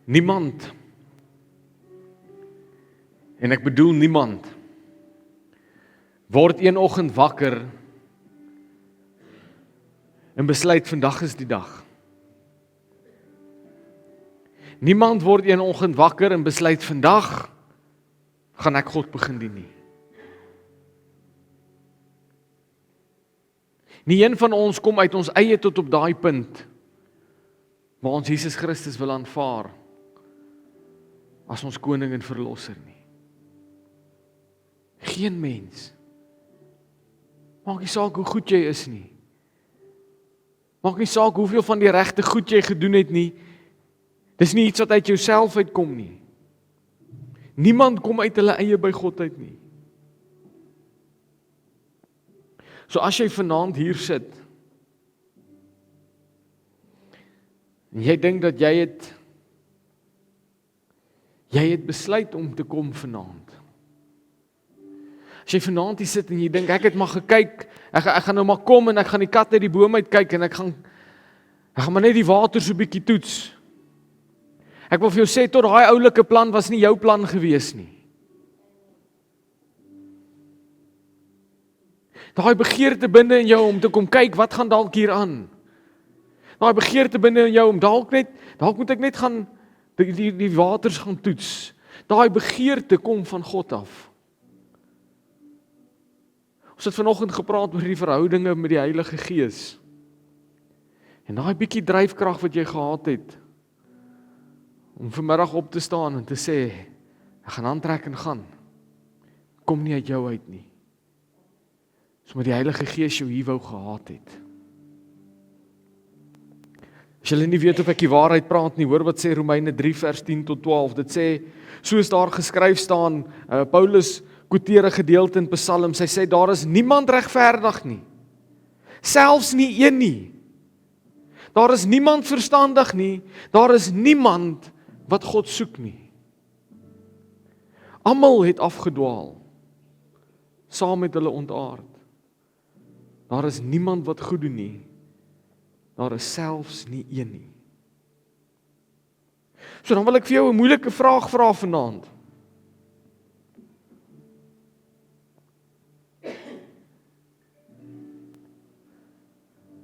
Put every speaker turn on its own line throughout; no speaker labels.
Niemand, en ek bedoel niemand, word een oggend wakker en besluit vandag is die dag. Niemand word een oggend wakker en besluit vandag gaan ek God begin dien nie. Nie een van ons kom uit ons eie tot op daai punt waar ons Jesus Christus wil aanvaar as ons koning en verlosser nie. Geen mens. Maak nie saak hoe goed jy is nie. Maak nie saak hoeveel van die regte goed jy gedoen het nie. Dis nie iets wat uit jouself uitkom nie. Niemand kom uit hulle eie by God uit nie. So as jy vanaand hier sit, en jy dink dat jy het besluit om te kom vanaand. As jy vanaand hier sit en jy dink, ek het maar gekyk, ek gaan nou maar kom en ek gaan die kat uit die boom uit kyk en ek gaan maar net die water so bietjie toets. Ek wil vir jou sê, tot daai oulike plan was nie jou plan gewees nie. Daai begeerte binne in jou om te kom kyk, wat gaan dalk hier aan? Daai begeerte binne in jou om dalk moet ek net gaan die waters gaan toets. Daai begeerte kom van God af. Ons het vanoggend gepraat oor die verhoudinge met die Heilige Gees. En daai bietjie dryfkrag wat jy gehad het, om vanmiddag op te staan en te sê, ek gaan aantrek en gaan, kom nie uit jou uit nie. Dis omdat die Heilige Gees jou hier wou gehad het. As julle nie weet of ek die waarheid praat nie, hoor wat sê Romeine 3 vers 10 tot 12. Dit sê, soos daar geskryf staan, Paulus quoteer 'n gedeelte in Psalms, hy sê, daar is niemand regverdig nie. Selfs nie een nie. Daar is niemand verstandig nie. Daar is niemand wat God soek nie. Almal het afgedwaal, saam met hulle ontaard. Daar is niemand wat goed doen nie. Daar is selfs nie een nie. So dan wil ek vir jou 'n moeilike vraag vra vanaand.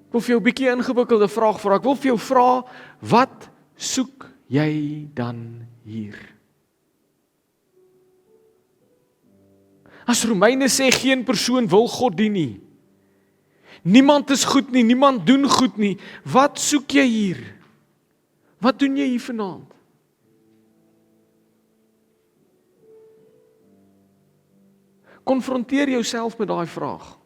Ek wil vir jou 'n bietjie ingewikkelde vraag vra. Ek wil vir jou vra, wat soek jy dan hier? As Romeine sê, geen persoon wil God dien nie. Niemand is goed nie, niemand doen goed nie. Wat soek jy hier? Wat doen jy hier vanaand? Konfronteer jouself met daai vraag.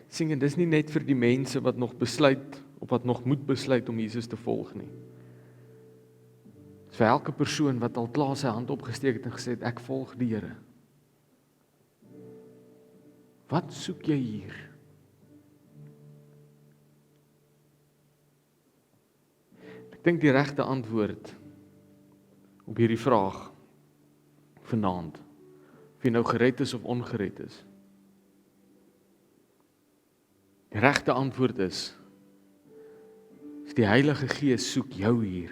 Sien, en dis nie net vir die mense wat nog besluit, of wat nog moet besluit om Jesus te volg nie. Dis vir elke persoon wat al klaar sy hand opgesteek het en gesê het, ek volg die Here. Wat soek jy hier? Ek dink die regte antwoord op hierdie vraag vanaand, of jy nou gered is of ongered is. Die regte antwoord is die Heilige Gees soek jou hier.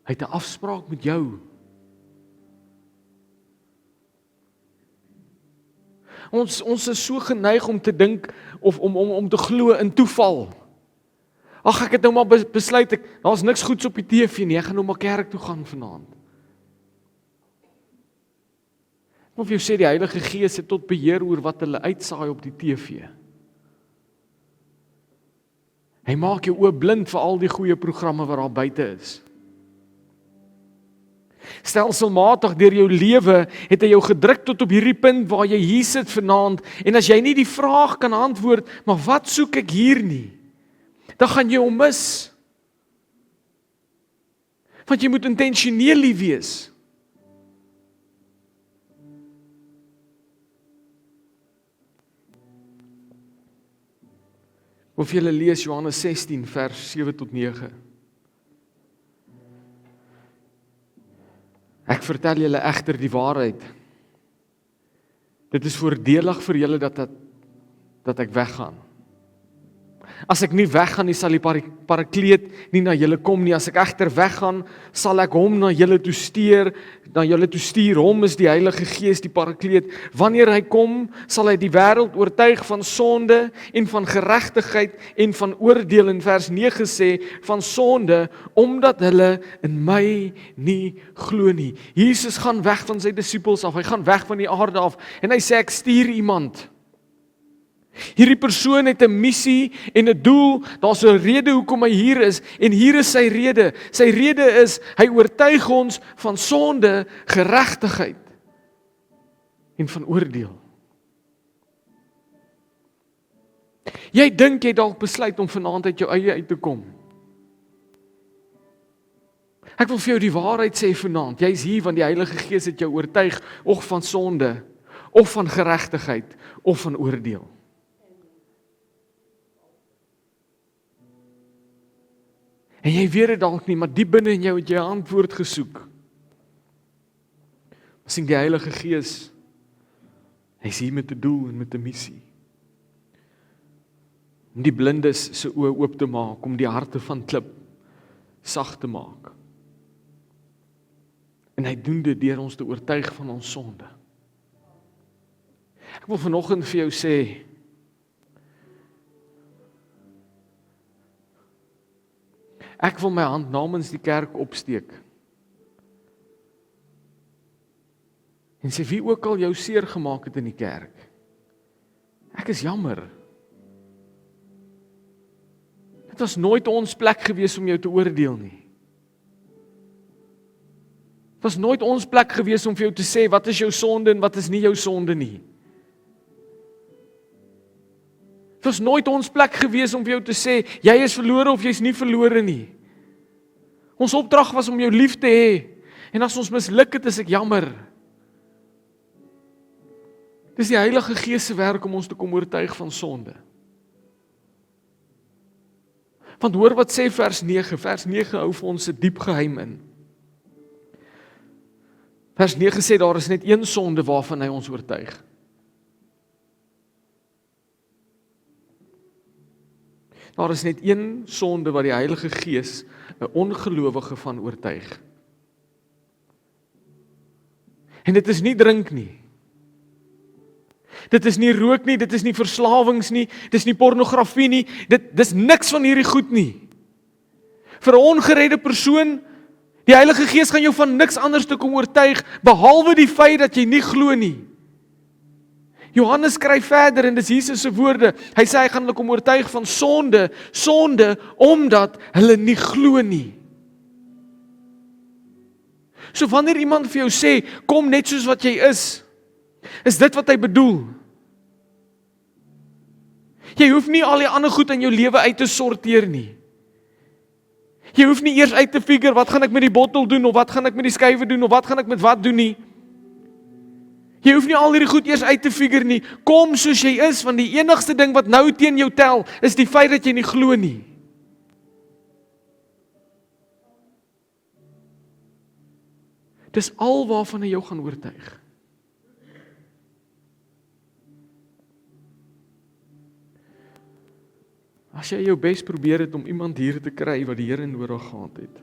Hy het 'n afspraak met jou. Ons is so geneig om te dink, of om te glo in toeval. Ag, ek het nou maar besluit, daar's niks goeds op die TV nie, ek gaan nou maar kerk toe gaan vanaand. Of jy sê die Heilige Gees het tot beheer oor wat hulle uitsaai op die TV. Hy maak jou oop blind vir al die goeie programme wat daar buite is. Stelselmatig deur jou lewe het hy jou gedruk tot op hierdie punt waar jy hier sit vanaand, en as jy nie die vraag kan antwoord, maar wat soek ek hier nie, dan gaan jy hom mis. Want jy moet intentioneel wees. Of jy lees Johannes 16 vers 7 tot 9. ek vertel julle egter die waarheid. Dit is voordelig vir julle dat ek weggaan. As ek nie weggaan nie, sal die Parakleet nie na julle kom nie. As ek egter weggaan, sal ek hom na julle toe stuur. Hom is die Heilige Gees, die Parakleet. Wanneer hy kom, sal hy die wêreld oortuig van sonde en van geregtigheid en van oordeel. In vers 9 sê, van sonde, omdat hulle in my nie glo nie. Jesus gaan weg van sy disippels af, hy gaan weg van die aarde af, en hy sê, ek stuur iemand. Hierdie persoon het 'n missie en 'n doel, daar's 'n rede hoekom hy hier is, en hier is sy rede. Sy rede is, hy oortuig ons van sonde, geregtigheid en van oordeel. Jy dink jy dalk besluit om vanaand uit jou eie uit te kom. Ek wil vir jou die waarheid sê vanaand, jy is hier want die Heilige Gees het jou oortuig, of van sonde, of van geregtigheid, of van oordeel. En jy weet dit dalk nie, maar diep binne in jou het jy 'n antwoord gesoek. Sien die Heilige Gees, hy is hier met 'n doel en met 'n missie. Om die blindes se oë oop te maak, om die harte van klip sag te maak. En hy doen dit deur ons te oortuig van ons sonde. Ek wil vanoggend vir jou sê, ek wil my hand namens die kerk opsteek. En sê, wie ook al jou seer gemaak het in die kerk, ek is jammer. Dit was nooit ons plek gewees om jou te oordeel nie. Dit was nooit ons plek gewees om vir jou te sê, wat is jou sonde en wat is nie jou sonde nie. Dit was nooit ons plek gewees om vir jou te sê, jy is verlore of jy is nie verlore nie. Ons opdrag was om jou lief te hê, en as ons misluk het, is ek jammer. Dis die Heilige Gees se werk om ons te kom oortuig van sonde. Want hoor wat sê vers 9 hou vir ons 'n diep geheim in. Vers 9 sê, daar is net een sonde waarvan hy ons oortuig. Daar is net een sonde wat die Heilige Gees 'n ongelowige van oortuig. En dit is nie drink nie. Dit is nie rook nie, dit is nie verslawings nie, dit is nie pornografie nie, dis niks van hierdie goed nie. Vir 'n ongeredde persoon, die Heilige Gees gaan jou van niks anders te kom oortuig, behalwe die feit dat jy nie glo nie. Johannes skryf verder, en dis Jesus se woorde, hy sê hy gaan hulle kom oortuig van sonde, omdat hulle nie glo nie. So wanneer iemand vir jou sê, kom net soos wat jy is dit wat hy bedoel. Jy hoef nie al die ander goed in jou lewe uit te sorteer nie. Jy hoef nie eers uit te figure, wat gaan ek met die bottel doen, of wat gaan ek met die skywe doen, of wat gaan ek met wat doen nie. Jy hoef nie al hierdie goed eers uit te figure nie. Kom soos jy is, want die enigste ding wat nou teen jou tel, is die feit dat jy nie glo nie. Dis al waarvan hy jou gaan oortuig. As jy jou bes probeer het om iemand hier te kry wat die Here nodig gehad het.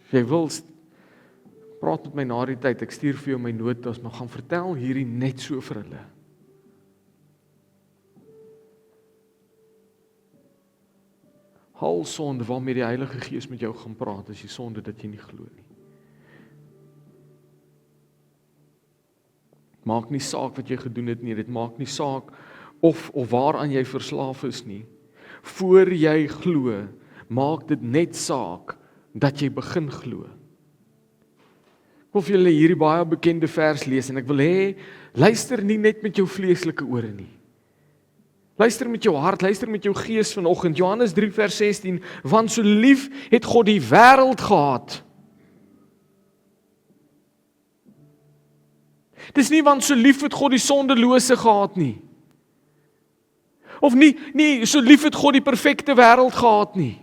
As jy wil, praat met my na die tyd, ek stuur vir jou my notas, maar gaan vertel hierdie net so vir hulle. Haal sonde waarmee die Heilige Gees met jou gaan praat, as jy sonde dat jy nie glo nie. Maak nie saak wat jy gedoen het nie, dit maak nie saak of waaraan jy verslaaf is nie. Voor jy glo, maak dit net saak dat jy begin glo. Ek wil vir julle hierdie baie bekende vers lees, en ek wil hê, luister nie net met jou vleeslike ore nie. Luister met jou hart, luister met jou gees vanoggend. Johannes 3 vers 16, want so lief het God die wêreld gehad. Dis nie want so lief het God die sondelose gehad nie. Of nie so lief het God die perfekte wêreld gehad nie.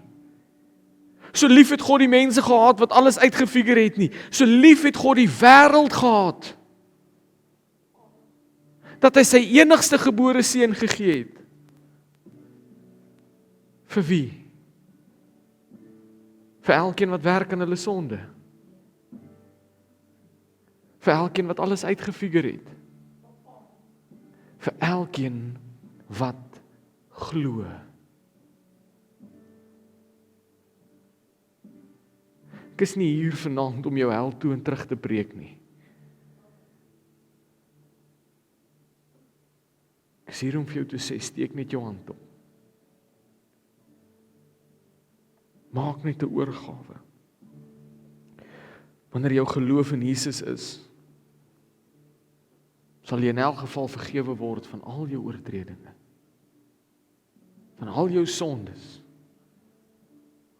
So lief het God die mense gehad wat alles uitgefigure het nie. So lief het God die wêreld gehad, dat hy sy enigste gebore seun gegee het. Vir wie? Vir elkeen wat werk aan hulle sonde. Vir elkeen wat alles uitgefigure het. Vir elkeen wat glo. Ek is nie hier vanaand om jou hel toe en terug te preek nie. Ek is hier om vir jou te sê, steek net jou hand op. Maak net 'n oorgawe. Wanneer jou geloof in Jesus is, sal jy in elk geval vergewe word van al jou oortredinge. Van al jou sondes.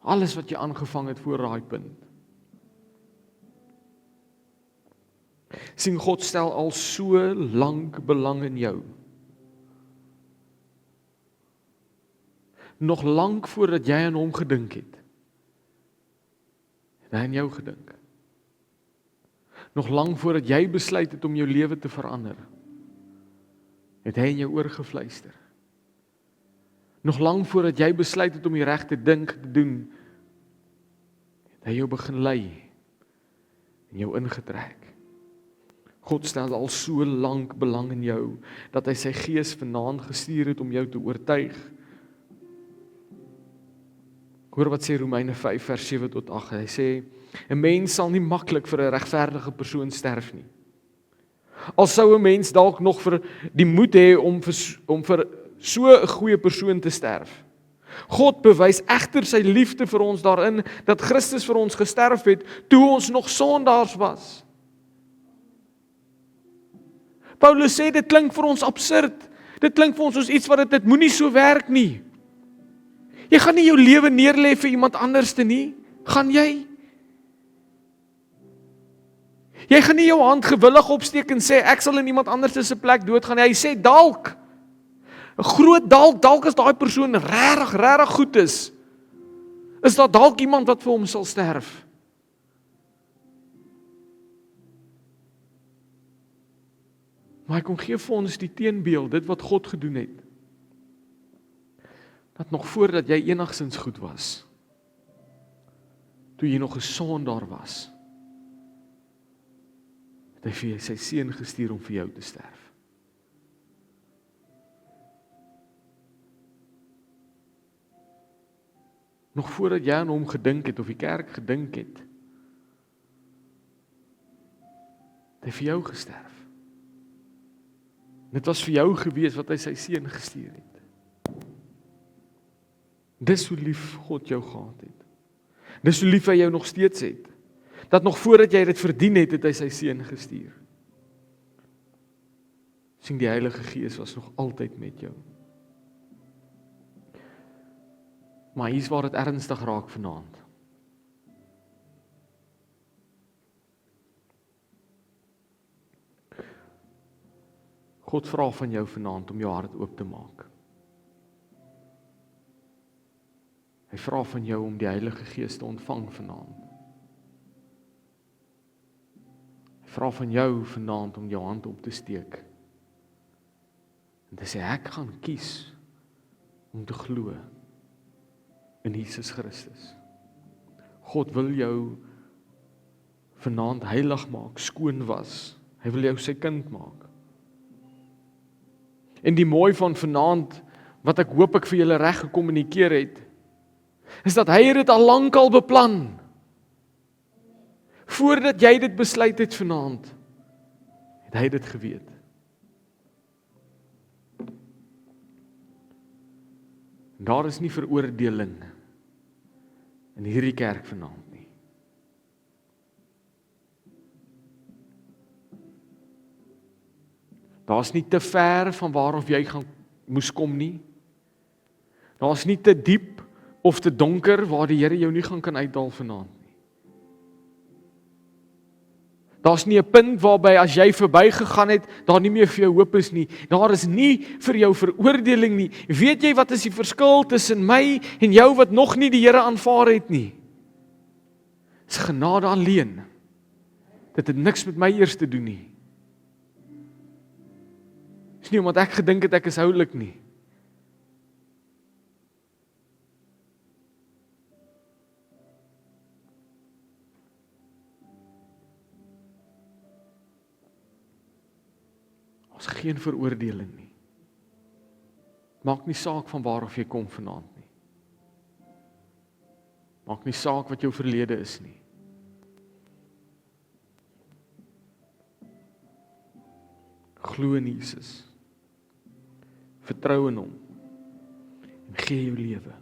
Alles wat jy aangevang het voor daai punt. Sien, God stel al so lank belang in jou. Nog lank voordat jy aan hom gedink het, het hy aan jou gedink. Nog lank voordat jy besluit het om jou lewe te verander, het hy in jou oor gefluister. Nog lank voordat jy besluit het om die regte ding te doen, het hy jou begin lei en jou ingetrek. God stel al so lank belang in jou, dat hy sy gees vanaand gestuur het om jou te oortuig. Hoor wat sê Romeine 5 vers 7 tot 8, hy sê, 'n mens sal nie maklik vir 'n regverdige persoon sterf nie. Al sou 'n mens dalk nog vir die moed hê om vir so 'n goeie persoon te sterf. God bewys egter sy liefde vir ons daarin, dat Christus vir ons gesterf het, toe ons nog sondaars was. Paulus sê, dit klink vir ons absurd, dit klink vir ons soos iets wat dit moenie so werk nie. Jy gaan nie jou lewe neerlê vir iemand anders te nie, gaan jy? Jy gaan nie jou hand gewillig opsteek en sê, ek sal in iemand anders se plek doodgaan. Hy sê, dalk, 'n groot dalk as daai persoon regtig goed is daar dalk iemand wat vir hom sal sterf. Maar hy kom gee vir ons die teenbeeld, dit wat God gedoen het. Dat nog voordat jy enigsins goed was, toe jy nog 'n sondaar was, het hy vir sy seun gestuur om vir jou te sterf. Nog voordat jy aan hom gedink het, of die kerk gedink het, het hy vir jou gesterf. Dit was vir jou gewees wat hy sy seun gestuur het. Dis hoe lief God jou gehad het. Dis hoe lief hy jou nog steeds het. Dat nog voordat jy dit verdien het, het hy sy seun gestuur. Sien, die Heilige Gees was nog altyd met jou. Maar hier's waar dit ernstig raak vanaand. God vra van jou vanaand om jou hart oop te maak. Hy vra van jou om die Heilige Gees te ontvang vanaand. Hy vra van jou vanaand om jou hand op te steek. En te sê, ek gaan kies om te glo in Jesus Christus. God wil jou vanaand heilig maak, skoon was. Hy wil jou sy kind maak. En die mooi van vanaand, wat ek hoop ek vir julle reg gekommunikeer het, is dat hy dit al lankal beplan. Voordat jy dit besluit het vanaand, het hy dit geweet. En daar is nie veroordeling in hierdie kerk vanaand nie. Daar's nie te ver van waarof jy moes kom nie. Daar's nie te diep of te donker waar die Here jou nie kan uithaal vanaand nie. Daar's nie 'n punt waarby as jy verbygegaan het, daar nie meer vir jou hoop is nie. Daar is nie vir jou veroordeling nie. Weet jy wat is die verskil tussen my en jou wat nog nie die Here aanvaar het nie? Dit is genade alleen. Dit het niks met my eers te doen nie. Dis nie omdat ek gedink het ek is oulik nie. Ons geen veroordeling nie. Maak nie saak van waar of jy kom vanaand nie. Maak nie saak wat jou verlede is nie. Glo in Jesus. Vertrou in hom. En gee jou lewe.